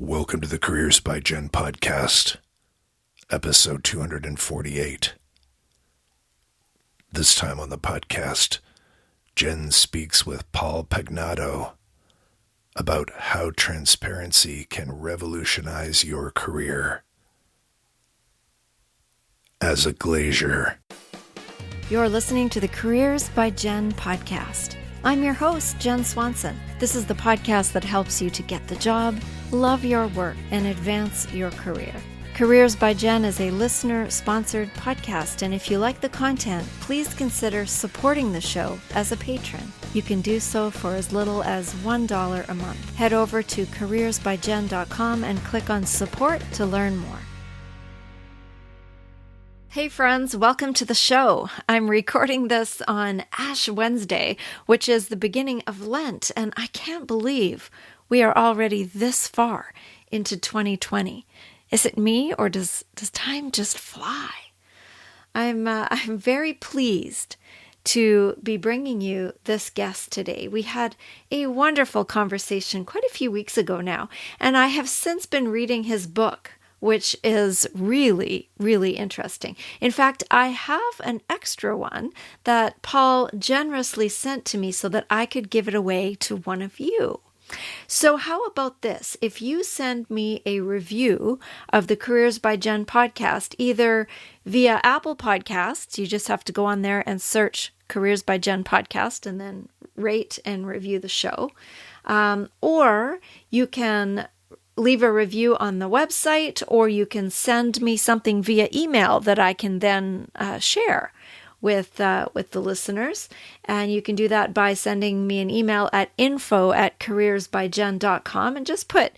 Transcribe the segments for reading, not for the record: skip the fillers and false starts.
Welcome to the Careers by Jenn podcast, episode 248. This time on the podcast, Jenn speaks with Paul Pagnato about how transparency can revolutionize your career. As a glazier. You're listening to the Careers by Jenn podcast. I'm your host, Jen Swanson. This is the podcast that helps you to get the job, love your work, and advance your career. Careers by Jenn is a listener-sponsored podcast, and if you like the content, please consider supporting the show as a patron. You can do so for as little as $1 a month. Head over to CareersbyJenn.com and click on Support to learn more. Hey friends, welcome to the show. I'm recording this on Ash Wednesday, which is the beginning of Lent, and I can't believe we are already this far into 2020. Is it me, or does time just fly? I'm very pleased to be bringing you this guest today. We had a wonderful conversation quite a few weeks ago now, and I have since been reading his book, which is really, really interesting. In fact, I have an extra one that Paul generously sent to me so that I could give it away to one of you. So how about this? If you send me a review of the Careers by Jenn podcast, either via Apple Podcasts, you just have to go on there and search Careers by Jenn podcast and then rate and review the show, or you can leave a review on the website, or you can send me something via email that I can then share with the listeners. And you can do that by sending me an email at info@careersbyjenn.com and just put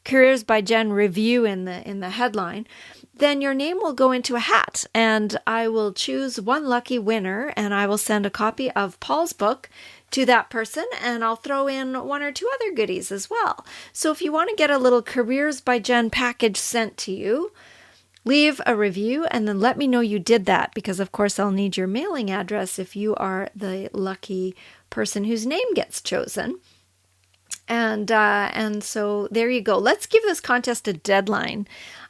Careers by Jenn review in the headline. Then your name will go into a hat, and I will choose one lucky winner, and I will send a copy of Paul's book to that person, and I'll throw in one or two other goodies as well. So if you want to get a little Careers by Jenn package sent to you, leave a review and then let me know you did that, because of course I'll need your mailing address if you are the lucky person whose name gets chosen. And so there you go. Let's give this contest a deadline.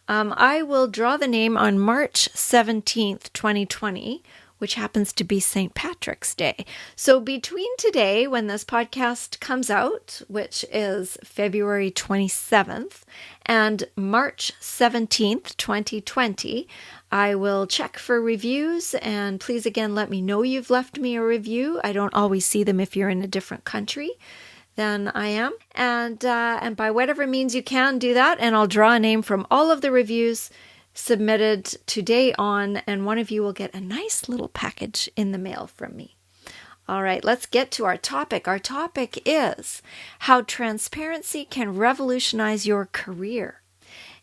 I will draw the name on March 17th, 2020, which happens to be St. Patrick's Day. So between today, when this podcast comes out, which is February 27th, and March 17th, 2020, I will check for reviews, and please again let me know you've left me a review. I don't always see them if you're in a different country than I am. And by whatever means you can, do that, and I'll draw a name from all of the reviews submitted today on, and one of you will get a nice little package in the mail from me. All right, let's get to our topic. Our topic is how transparency can revolutionize your career.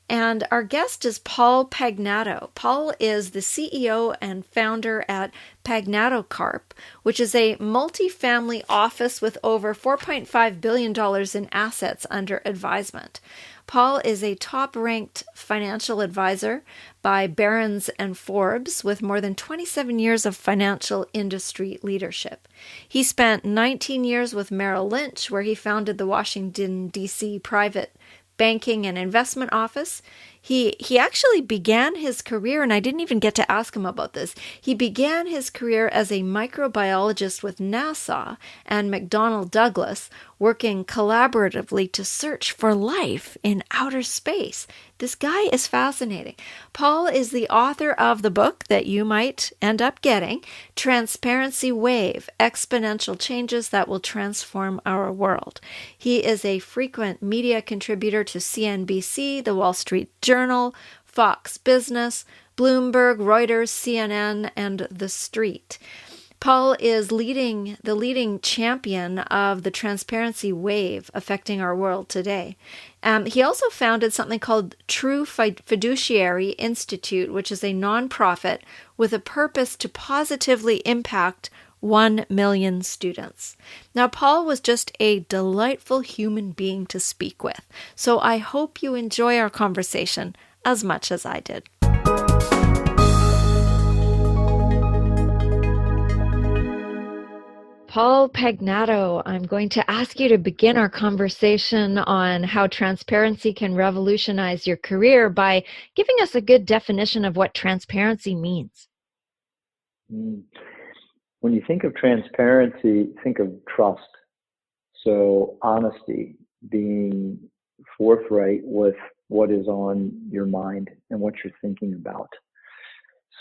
And our guest is Paul Pagnato. Paul is the CEO and founder at PagnatoKarp, which is a multi-family office with over $4.5 billion in assets under advisement. Paul is a top-ranked financial advisor by Barron's and Forbes with more than 27 years of financial industry leadership. He spent 19 years with Merrill Lynch, where he founded the Washington, D.C. private banking and investment office. He actually began his career, and I didn't even get to ask him about this. He began his career as a microbiologist with NASA and McDonnell Douglas, working collaboratively to search for life in outer space. This guy is fascinating. Paul is the author of the book that you might end up getting, Transparency Wave: Exponential Changes That Will Transform Our World. He is a frequent media contributor to CNBC, The Wall Street Journal, Fox Business, Bloomberg, Reuters, CNN, and The Street. Paul is the leading champion of the transparency wave affecting our world today. He also founded something called True Fiduciary Institute, which is a nonprofit with a purpose to positively impact 1 million students. Now, Paul was just a delightful human being to speak with, so I hope you enjoy our conversation as much as I did. Paul Pagnato, I'm going to ask you to begin our conversation on how transparency can revolutionize your career by giving us a good definition of what transparency means. When you think of transparency, think of trust. So honesty, being forthright with what is on your mind and what you're thinking about.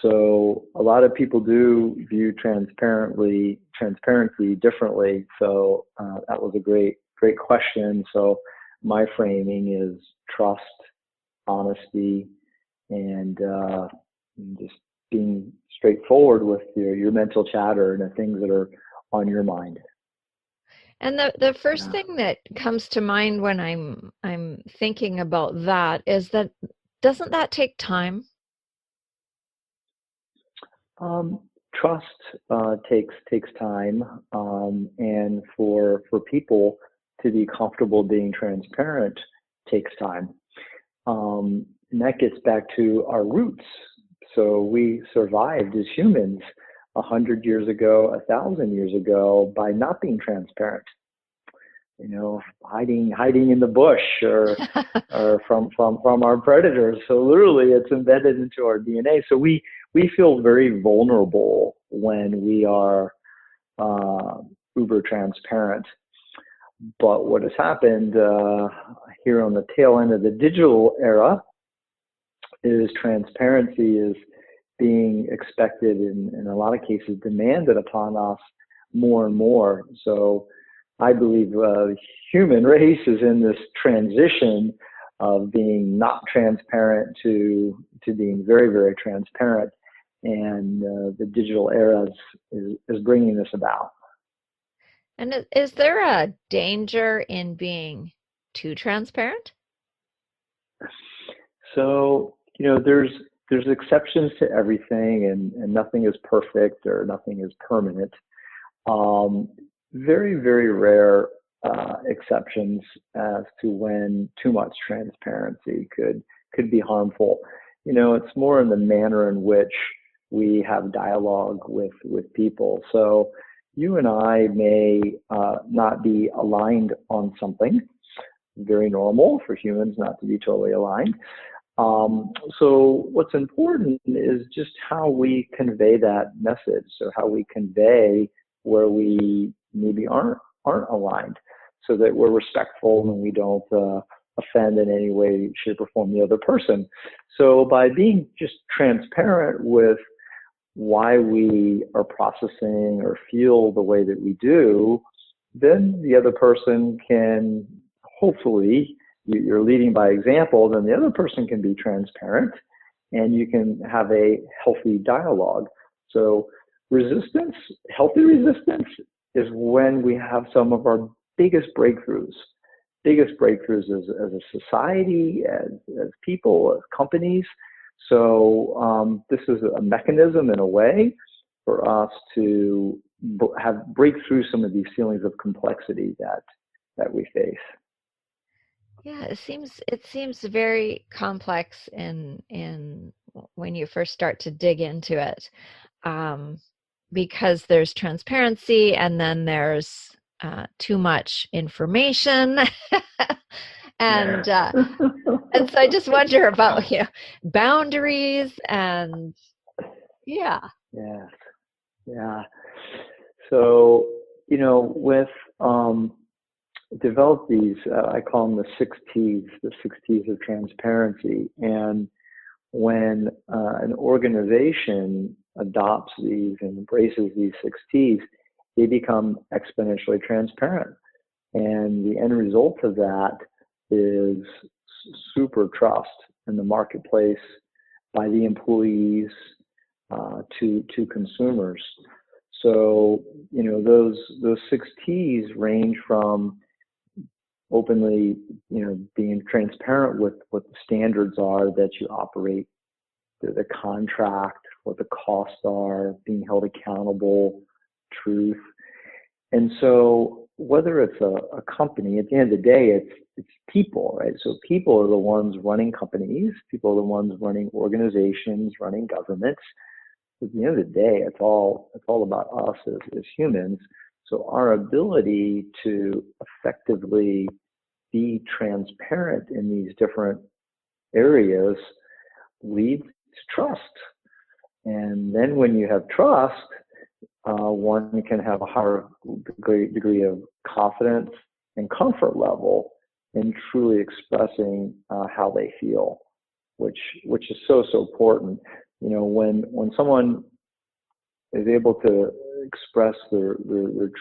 So a lot of people do view transparency differently. So that was a great question. So my framing is trust, honesty, and just being straightforward with your mental chatter and the things that are on your mind. And the first thing that comes to mind when I'm thinking about that is that doesn't that take time? Trust takes time, and for people to be comfortable being transparent takes time. And that gets back to our roots. So we survived as humans 100 years ago, 1,000 years ago by not being transparent. Hiding in the bush or from our predators. So literally, it's embedded into our DNA. So we feel very vulnerable when we are uber transparent. But what has happened here on the tail end of the digital era is transparency is being expected and in a lot of cases demanded upon us more and more. So I believe the human race is in this transition of being not transparent to being very, very transparent. And the digital era is bringing this about. And is there a danger in being too transparent? So, there's exceptions to everything and nothing is perfect or nothing is permanent. Very, very rare exceptions as to when too much transparency could be harmful. It's more in the manner in which we have dialogue with people. So you and I may not be aligned on something. Very normal for humans not to be totally aligned. So what's important is just how we convey that message. So how we convey where we maybe aren't aligned, so that we're respectful and we don't offend in any way, shape, or form the other person. So by being just transparent with why we are processing or feel the way that we do, then the other person can hopefully, you're leading by example, then the other person can be transparent and you can have a healthy dialogue. So healthy resistance is when we have some of our biggest breakthroughs as a society, as people, as companies. So this is a mechanism in a way for us to break through some of these feelings of complexity that we face. Yeah, it seems very complex in when you first start to dig into it. Because there's transparency and then there's too much information. And and so I just wonder about boundaries and Yeah. So with develop these, I call them the 6 T's of transparency. And when an organization adopts these and embraces these 6 T's, they become exponentially transparent. And the end result of that is super trust in the marketplace by the employees to consumers. So, those 6 T's range from openly, being transparent with what the standards are that you operate, the contract, what the costs are, being held accountable, truth. And so whether it's a company, at the end of the day, it's people, right? So people are the ones running companies, people are the ones running organizations, running governments. At the end of the day, it's all about us as humans. So our ability to effectively be transparent in these different areas leads to trust. And then when you have trust, one can have a higher degree of confidence and comfort level in truly expressing how they feel, which is so important. When someone is able to express their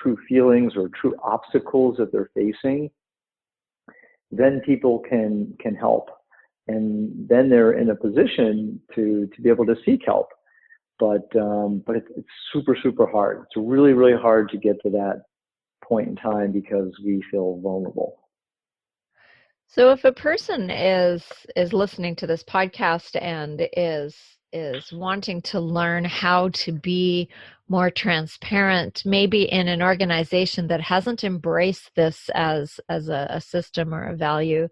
true feelings or true obstacles that they're facing, then people can help, and then they're in a position to be able to seek help. But it's super hard. It's really, really hard to get to that point in time because we feel vulnerable. So if a person is listening to this podcast and is wanting to learn how to be more transparent, maybe in an organization that hasn't embraced this as a system or a value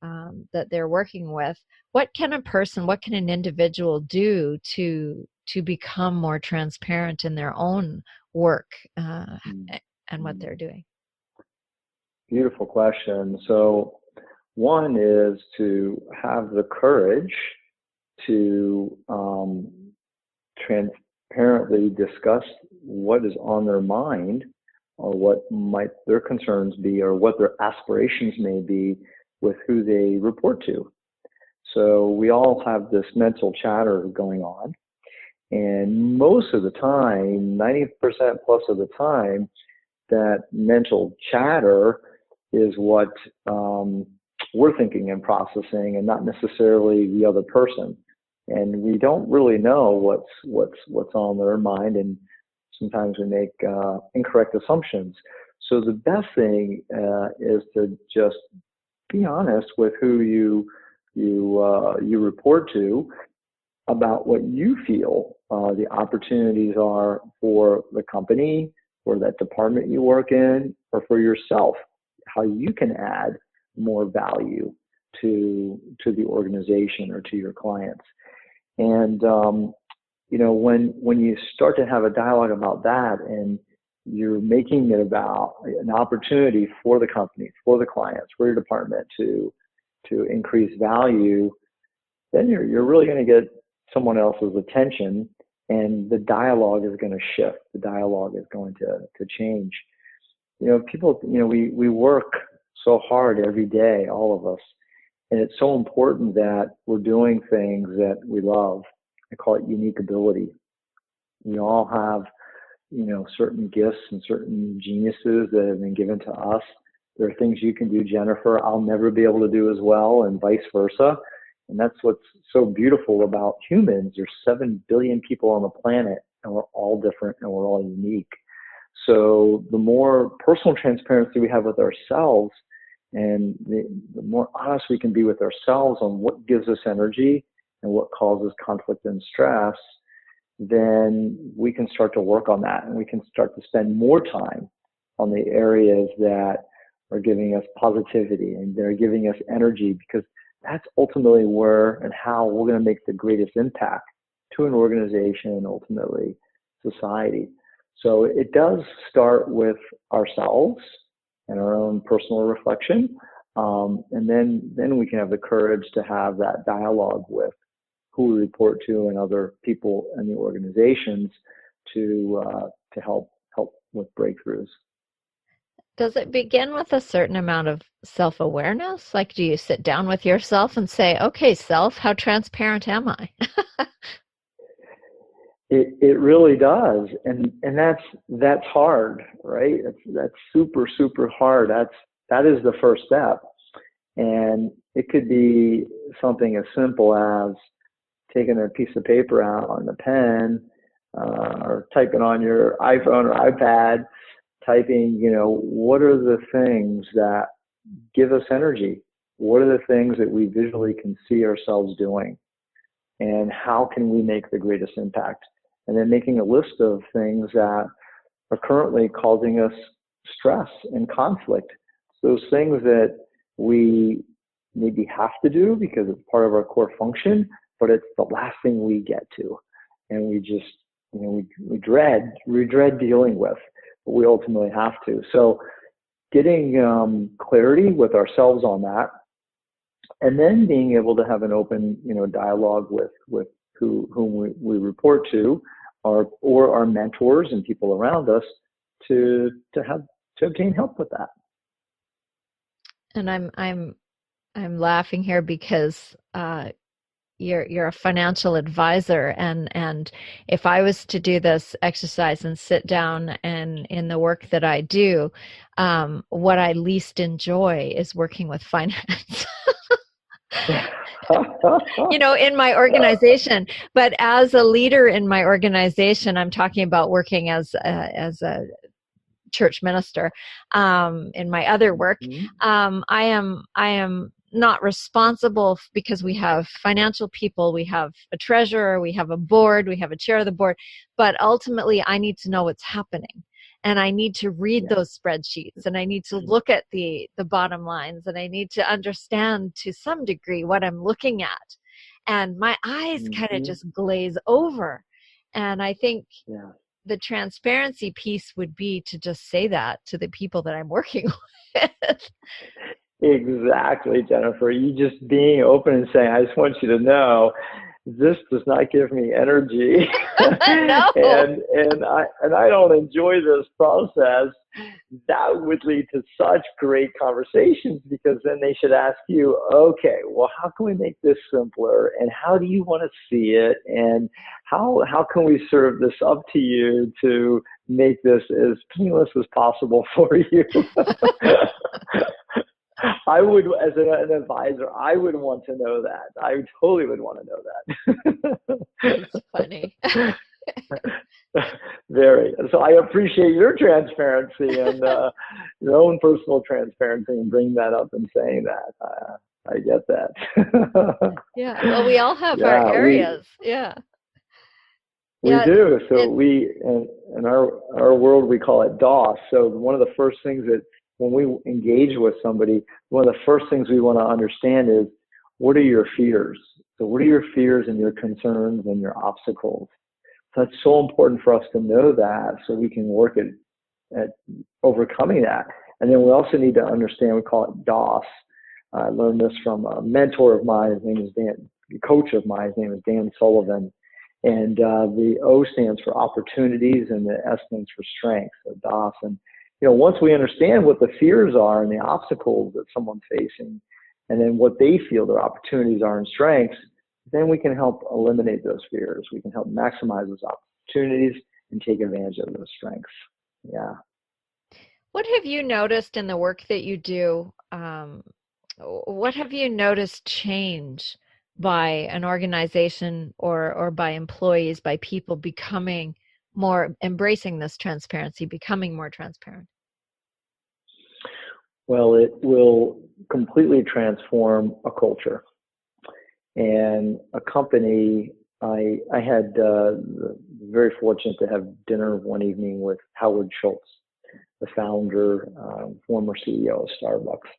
that they're working with, what can an individual do to become more transparent in their own work and what they're doing? Beautiful question. So one is to have the courage to transparently discuss what is on their mind, or what might their concerns be, or what their aspirations may be with who they report to. So we all have this mental chatter going on, and most of the time, 90% plus of the time, that mental chatter is what we're thinking and processing, and not necessarily the other person. And we don't really know what's on their mind, and sometimes we make incorrect assumptions. So the best thing is to just be honest with who you report to about what you feel the opportunities are for the company, or that department you work in, or for yourself, how you can add more value to the organization or to your clients. And when you start to have a dialogue about that, and you're making it about an opportunity for the company, for the clients, for your department to increase value, then you're really going to get someone else's attention, and the dialogue is going to shift. The dialogue is going to change. People, we work so hard every day, all of us, and it's so important that we're doing things that we love. I call it unique ability. We all have, certain gifts and certain geniuses that have been given to us. There are things you can do, Jennifer, I'll never be able to do as well, and vice versa. And that's what's so beautiful about humans. There's 7 billion people on the planet, and we're all different and we're all unique. So the more personal transparency we have with ourselves, and the more honest we can be with ourselves on what gives us energy and what causes conflict and stress, then we can start to work on that, and we can start to spend more time on the areas that are giving us positivity and they're giving us energy, because that's ultimately where and how we're going to make the greatest impact to an organization and ultimately society. So it does start with ourselves and our own personal reflection. And then we can have the courage to have that dialogue with who we report to and other people in the organizations to help with breakthroughs. Does it begin with a certain amount of self-awareness? Like, do you sit down with yourself and say, okay, self, how transparent am I? It really does. And that's hard, right? That's super hard. That is the first step. And it could be something as simple as taking a piece of paper out on the pen, or typing on your iPhone or iPad, typing, what are the things that give us energy? What are the things that we visually can see ourselves doing? And how can we make the greatest impact? And then making a list of things that are currently causing us stress and conflict. Those things that we maybe have to do because it's part of our core function, but it's the last thing we get to. And we just, we dread dealing with. but we ultimately have to. So getting clarity with ourselves on that, and then being able to have an open, dialogue with whom we report to, or our mentors and people around us, to obtain help with that. And I'm laughing here because you're a financial advisor, and if I was to do this exercise and sit down and in the work that I do, what I least enjoy is working with finance. In my organization. But as a leader in my organization, I'm talking about working as a church minister. In my other work, I am not responsible because we have financial people, we have a treasurer, we have a board, we have a chair of the board, but ultimately I need to know what's happening. And I need to read those spreadsheets, and I need to look at the bottom lines, and I need to understand to some degree what I'm looking at. And my eyes kind of just glaze over. And I think the transparency piece would be to just say that to the people that I'm working with. Exactly, Jennifer. You just being open and saying, I just want you to know, this does not give me energy. No. and I don't enjoy this process. That would lead to such great conversations, because then they should ask you, okay, well, how can we make this simpler? And how do you want to see it? And how can we serve this up to you to make this as painless as possible for you? I would, as an advisor, I would want to know that. I totally would want to know that. That's funny. Very. So I appreciate your transparency and your own personal transparency, and bringing that up and saying that. I get that. Yeah. Well, we all have our areas. We do. So in our world, we call it DOS. So one of the first things that, when we engage with somebody, one of the first things we want to understand is, what are your fears? So what are your fears and your concerns and your obstacles? So it's so important for us to know that, so we can work at overcoming that. And then we also need to understand, we call it DOS. I learned this from a mentor of mine. His name is Dan, a coach of mine. His name is Dan Sullivan. And the O stands for opportunities, and the S stands for strength, so DOS. And once we understand what the fears are and the obstacles that someone's facing, and then what they feel their opportunities are and strengths, then we can help eliminate those fears. We can help maximize those opportunities and take advantage of those strengths. Yeah. What have you noticed in the work that you do? What have you noticed change by an organization or by employees, by people becoming more, embracing this transparency, becoming more transparent? Well, it will completely transform a culture. And a company, I had very fortunate to have dinner one evening with Howard Schultz, the founder, former CEO of Starbucks.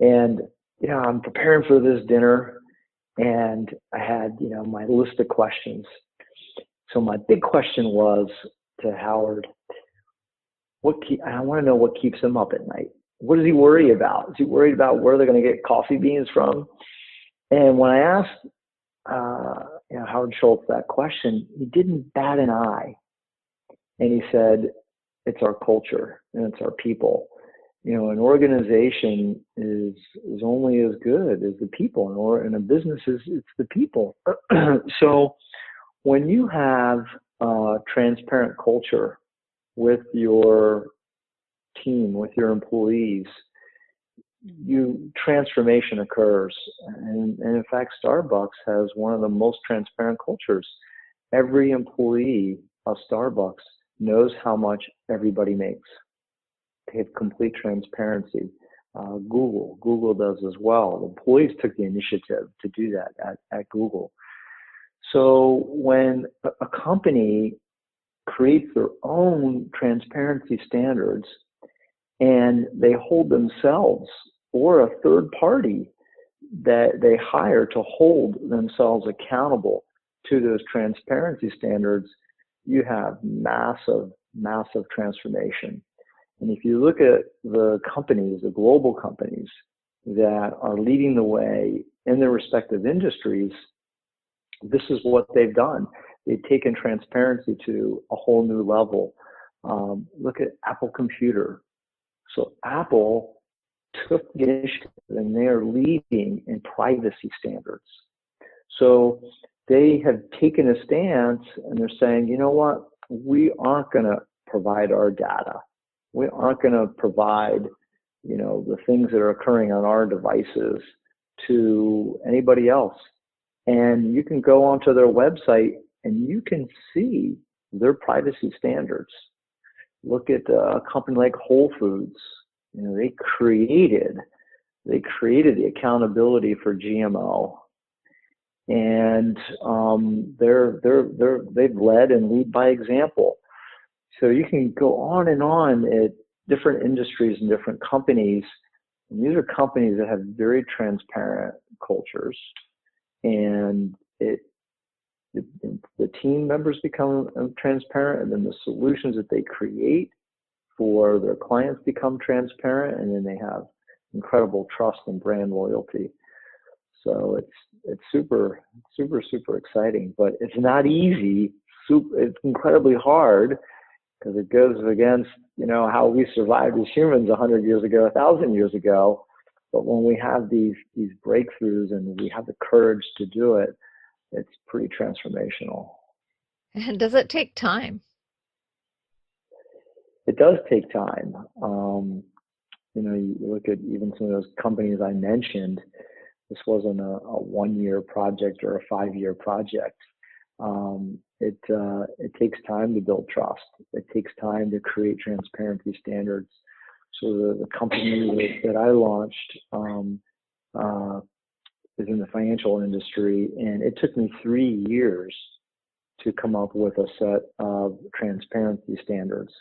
And, I'm preparing for this dinner, and I had, my list of questions. So my big question was to Howard, I want to know what keeps him up at night. What does he worry about? Is he worried about where they're going to get coffee beans from? And when I asked Howard Schultz that question, he didn't bat an eye. And he said, it's our culture and it's our people. An organization is only as good as the people, and a business it's the people. So when you have a transparent culture with your team, with your employees, transformation occurs. And in fact, Starbucks has one of the most transparent cultures. Every employee of Starbucks knows how much everybody makes. They have complete transparency. Google does as well. The employees took the initiative to do that at Google. So when a company creates their own transparency standards, and they hold themselves or a third party that they hire to hold themselves accountable to those transparency standards, you have massive massive transformation. And if you look at the companies, the global companies that are leading the way in their respective industries, this is what they've done. They've taken transparency to a whole new level. Look at Apple Computer. So Apple took the initiative and they are leading in privacy standards. So they have taken a stance and they're saying, you know what, we aren't going to provide our data. We aren't going to provide, the things that are occurring on our devices to anybody else. And you can go onto their website and you can see their privacy standards. Look at a company like Whole Foods. They created the accountability for GMO, and they've led and lead by example. So you can go on and on at different industries and different companies. And these are companies that have very transparent cultures, and the team members become transparent, and then the solutions that they create for their clients become transparent, and then they have incredible trust and brand loyalty. So it's super, super, super exciting, but it's not easy. It's incredibly hard because it goes against, how we survived as humans 100 years ago, 1,000 years ago. But when we have these breakthroughs and we have the courage to do it, it's pretty transformational. And does it take time? It does take time. You look at even some of those companies I mentioned, this wasn't a 1-year project or a 5-year project. It takes time to build trust. It takes time to create transparency standards. So the company that I launched is in the financial industry, and it took me 3 years to come up with a set of transparency standards,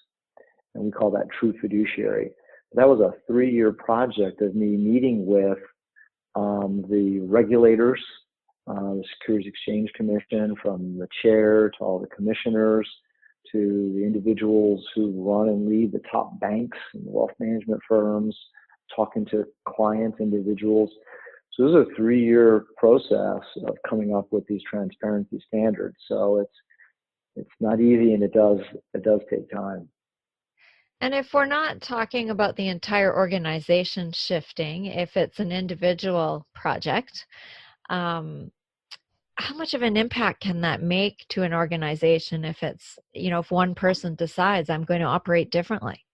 and we call that True Fiduciary. That was a 3-year project of me meeting with the regulators, the Securities Exchange Commission, from the chair to all the commissioners, to the individuals who run and lead the top banks and wealth management firms, talking to clients, individuals. So this is a 3-year process of coming up with these transparency standards. So it's not easy, and it does take time. And if we're not talking about the entire organization shifting, if it's an individual project, how much of an impact can that make to an organization if it's, if one person decides I'm going to operate differently?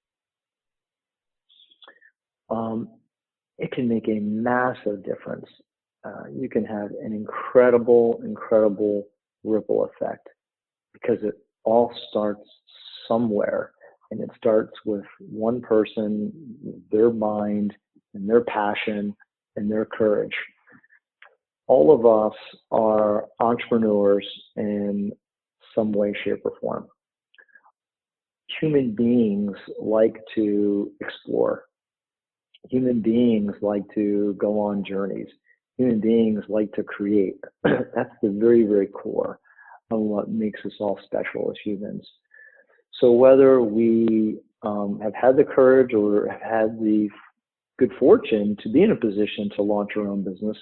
It can make a massive difference. You can have an incredible ripple effect, because it all starts somewhere. And it starts with one person, their mind, and their passion, and their courage. All of us are entrepreneurs in some way, shape, or form. Human beings like to explore. Human beings like to go on journeys. Human beings like to create. That's the very, very core of what makes us all special as humans. So whether we have had the courage or have had the good fortune to be in a position to launch our own business,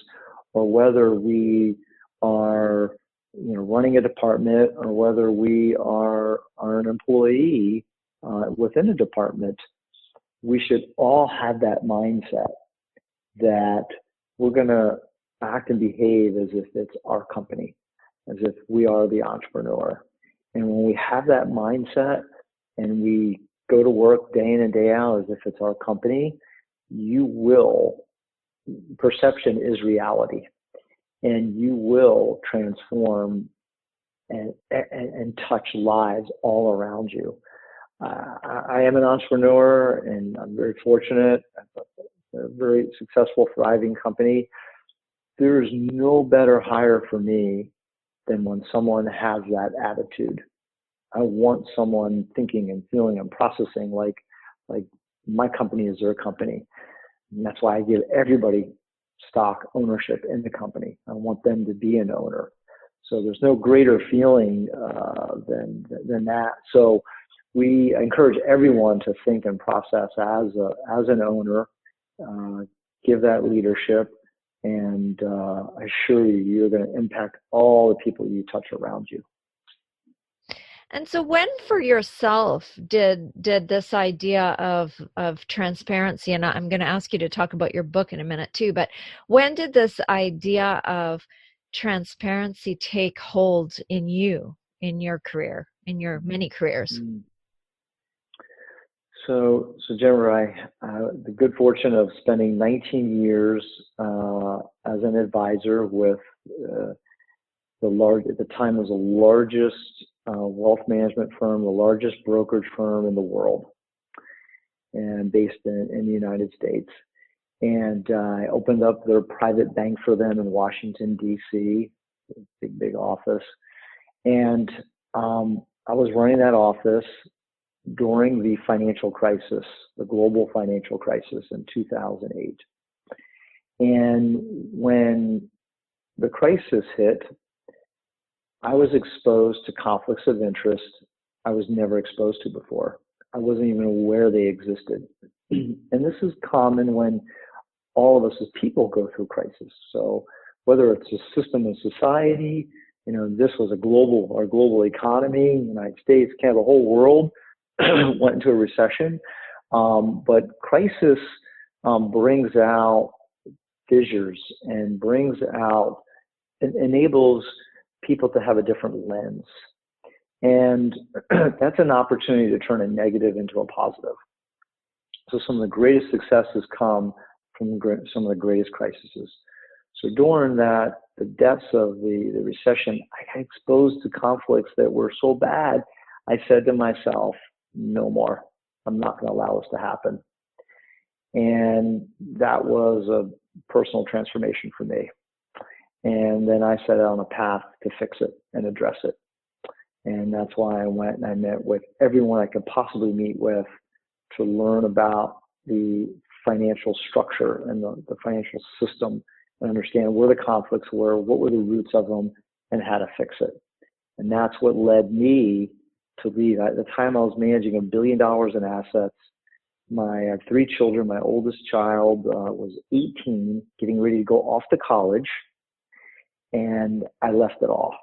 or whether we are running a department, or whether we are an employee within a department, we should all have that mindset that we're going to act and behave as if it's our company, as if we are the entrepreneur. And when we have that mindset and we go to work day in and day out as if it's our company, perception is reality, and you will transform and touch lives all around you. I am an entrepreneur, and I'm very fortunate. I have a very successful, thriving company. There's no better hire for me than when someone has that attitude. I want someone thinking and feeling and processing like my company is their company. And that's why I give everybody stock ownership in the company. I want them to be an owner. So there's no greater feeling than that. So we encourage everyone to think and process as an owner, give that leadership, and I assure you, you're going to impact all the people you touch around you. And so when for yourself did this idea of transparency, and I'm going to ask you to talk about your book in a minute too, but when did this idea of transparency take hold in you, in your career, in your many careers? So Jennifer, I the good fortune of spending 19 years as an advisor with at the time was the largest wealth management firm, the largest brokerage firm in the world, and based in the United States. And I opened up their private bank for them in Washington, D.C., big office. And I was running that office during the financial crisis, the global financial crisis in 2008. And when the crisis hit, I was exposed to conflicts of interest I was never exposed to before. I wasn't even aware they existed. And this is common when all of us as people go through crisis. So whether it's a system of society, this was our global economy, United States, Canada, the whole world went into a recession. But crisis brings out fissures and enables people to have a different lens. And that's an opportunity to turn a negative into a positive. So some of the greatest successes come from some of the greatest crises. So during the depths of the recession, I got exposed to conflicts that were so bad, I said to myself, no more. I'm not going to allow this to happen. And that was a personal transformation for me. And then I set out on a path to fix it and address it. And that's why I went and I met with everyone I could possibly meet with to learn about the financial structure and the financial system and understand where the conflicts were, what were the roots of them, and how to fix it. And that's what led me to lead. At the time I was managing $1 billion in assets. I have 3 children. My oldest child was 18, getting ready to go off to college. And I left it all.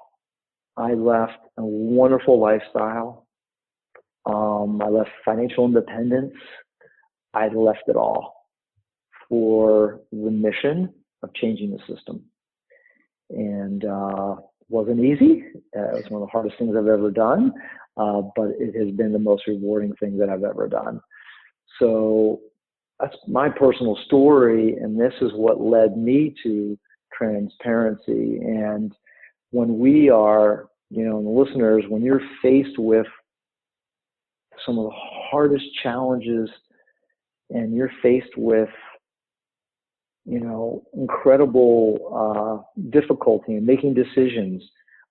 I left a wonderful lifestyle. I left financial independence. I left it all for the mission of changing the system. And wasn't easy. It was one of the hardest things I've ever done, but it has been the most rewarding thing that I've ever done. So that's my personal story, and this is what led me to transparency. And when we are, the listeners, when you're faced with some of the hardest challenges and you're faced with, incredible difficulty in making decisions,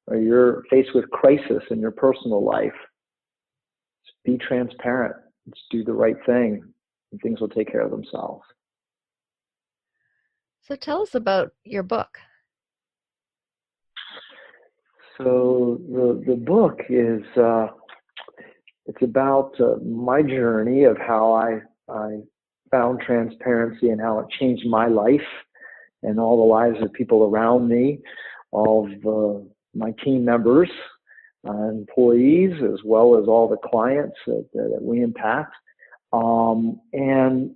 or you're faced with crisis in your personal life, just be transparent. Just do the right thing, and things will take care of themselves. So tell us about your book. So the book is it's about my journey of how I found transparency and how it changed my life and all the lives of people around me, all of my team members, employees, as well as all the clients that we impact. And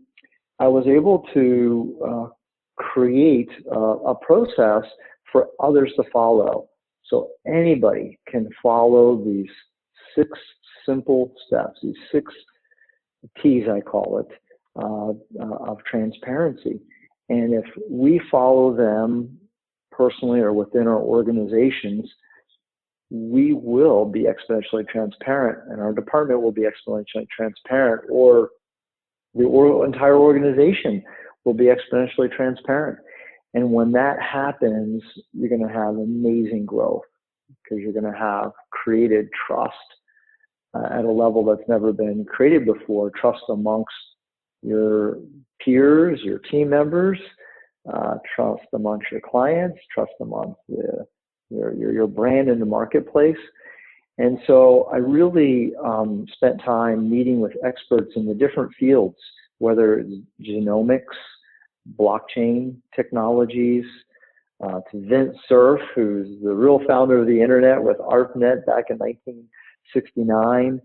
I was able to create a process for others to follow. So anybody can follow these 6 simple steps, these 6 T's, I call it, of transparency. And if we follow them personally or within our organizations, we will be exponentially transparent, and our department will be exponentially transparent, or the entire organization will be exponentially transparent. And when that happens, you're going to have amazing growth, because you're going to have created trust at a level that's never been created before, trust amongst your peers, your team members, trust amongst your clients, trust amongst your brand in the marketplace. And so I really spent time meeting with experts in the different fields, whether it's genomics, blockchain technologies, to Vint Cerf, who's the real founder of the internet with ARPANET back in 1969,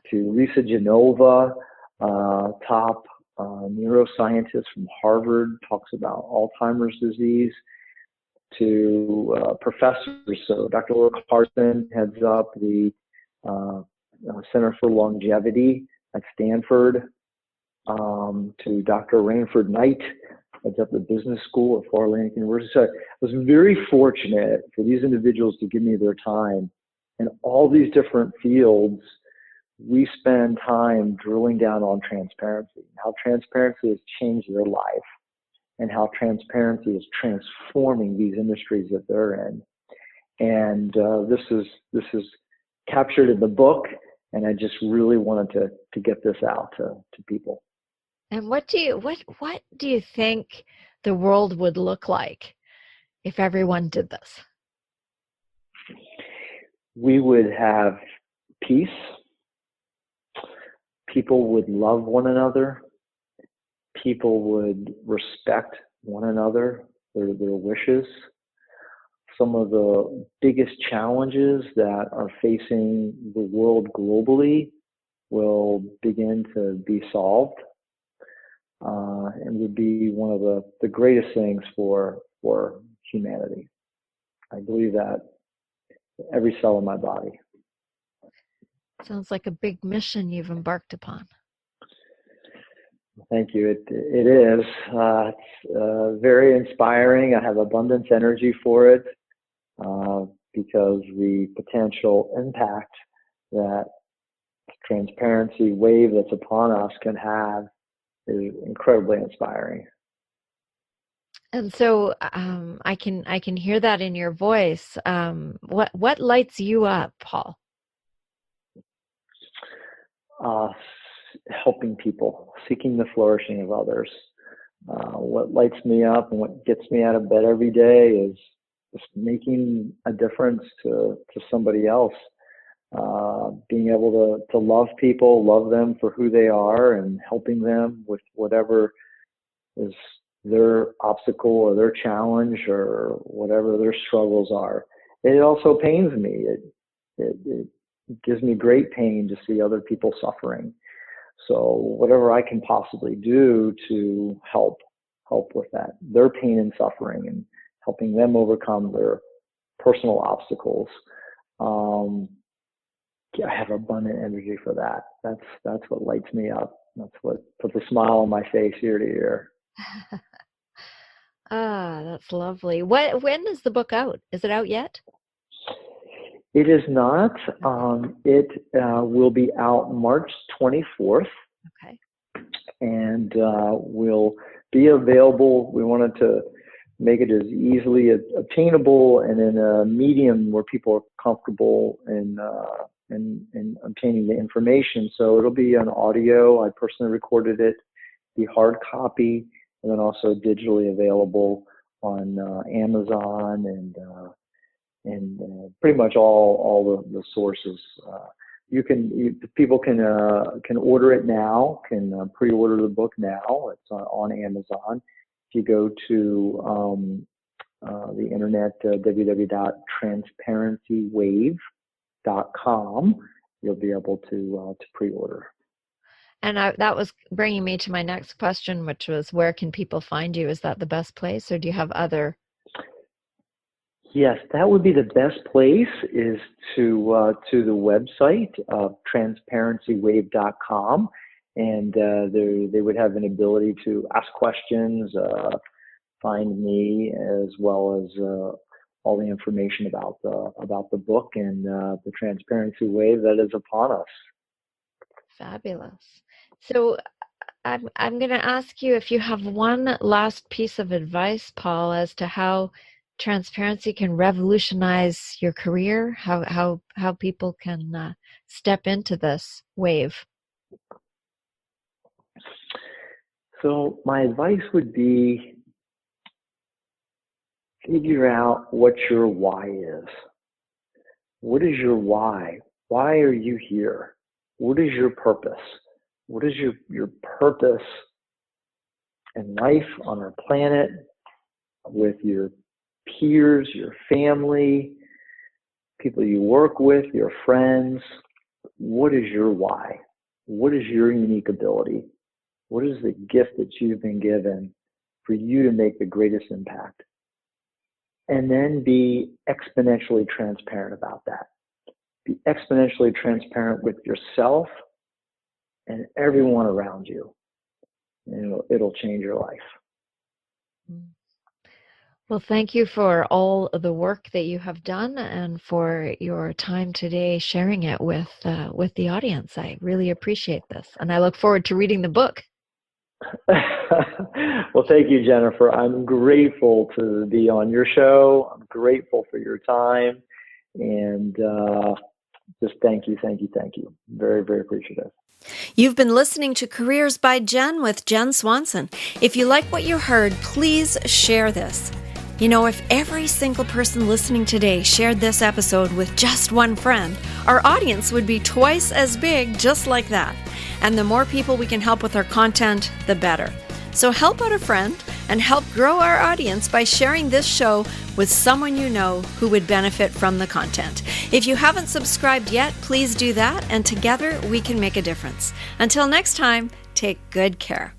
to Lisa Genova, top neuroscientist from Harvard, talks about Alzheimer's disease, to professors. So Dr. Laura Carson heads up the Center for Longevity at Stanford, to Dr. Rainford Knight, heads up the business school at Florida Atlantic University. So I was very fortunate for these individuals to give me their time. In all these different fields, we spend time drilling down on transparency, how transparency has changed their life, and how transparency is transforming these industries that they're in. And this is captured in the book, and I just really wanted to get this out to people. And what do you think the world would look like if everyone did this? We would have peace. People would love one another. People would respect one another, their wishes. Some of the biggest challenges that are facing the world globally will begin to be solved, and would be one of the greatest things for humanity. I believe that every cell in my body. Sounds like a big mission you've embarked upon. Thank you. It is. It's very inspiring. I have abundance energy for it, because the potential impact that transparency wave that's upon us can have is incredibly inspiring. And so I can hear that in your voice. What lights you up, Paul? Helping people, seeking the flourishing of others. What lights me up and what gets me out of bed every day is just making a difference to somebody else. Being able to love people, love them for who they are, and helping them with whatever is their obstacle or their challenge or whatever their struggles are. It also pains me. It gives me great pain to see other people suffering. So whatever I can possibly do to help with that, their pain and suffering, and helping them overcome their personal obstacles. I have abundant energy for that. That's what lights me up. That's what puts a smile on my face year to year. That's lovely. When is the book out? Is it out yet? It is not. It will be out March 24th. Okay. And will be available. We wanted to make it as easily obtainable and in a medium where people are comfortable in obtaining the information. So it'll be an audio. I personally recorded it, the hard copy, and then also digitally available on Amazon and pretty much all the sources. People can order it now, can pre-order the book now. It's on Amazon. If you go to the internet, www.transparencywave.com, you'll be able to pre-order. And that was bringing me to my next question, which was, where can people find you? Is that the best place, or do you have other? Yes, that would be the best place, is to the website of transparencywave.com, and they would have an ability to ask questions, find me, as well as all the information about the book and the transparency wave that is upon us. Fabulous. So I'm going to ask you if you have one last piece of advice, Paul, as to how transparency can revolutionize your career, how people can step into this wave. So my advice would be, figure out what your why is. What is your why? Why are you here? What is your purpose? What is your purpose in life, on our planet, with your peers, your family, people you work with, your friends? What is your why? What is your unique ability? What is the gift that you've been given for you to make the greatest impact? And then be exponentially transparent about that. Be exponentially transparent with yourself and everyone around you. And it'll change your life. Well, thank you for all of the work that you have done and for your time today sharing it with the audience. I really appreciate this, and I look forward to reading the book. Well, thank you, Jennifer. I'm grateful to be on your show. I'm grateful for your time, and just thank you. Very, very appreciative. You've been listening to Careers by Jenn with Jenn Swanson. If you like what you heard, please share this. You know, if every single person listening today shared this episode with just one friend, our audience would be twice as big just like that. And the more people we can help with our content, the better. So help out a friend and help grow our audience by sharing this show with someone you know who would benefit from the content. If you haven't subscribed yet, please do that, and together we can make a difference. Until next time, take good care.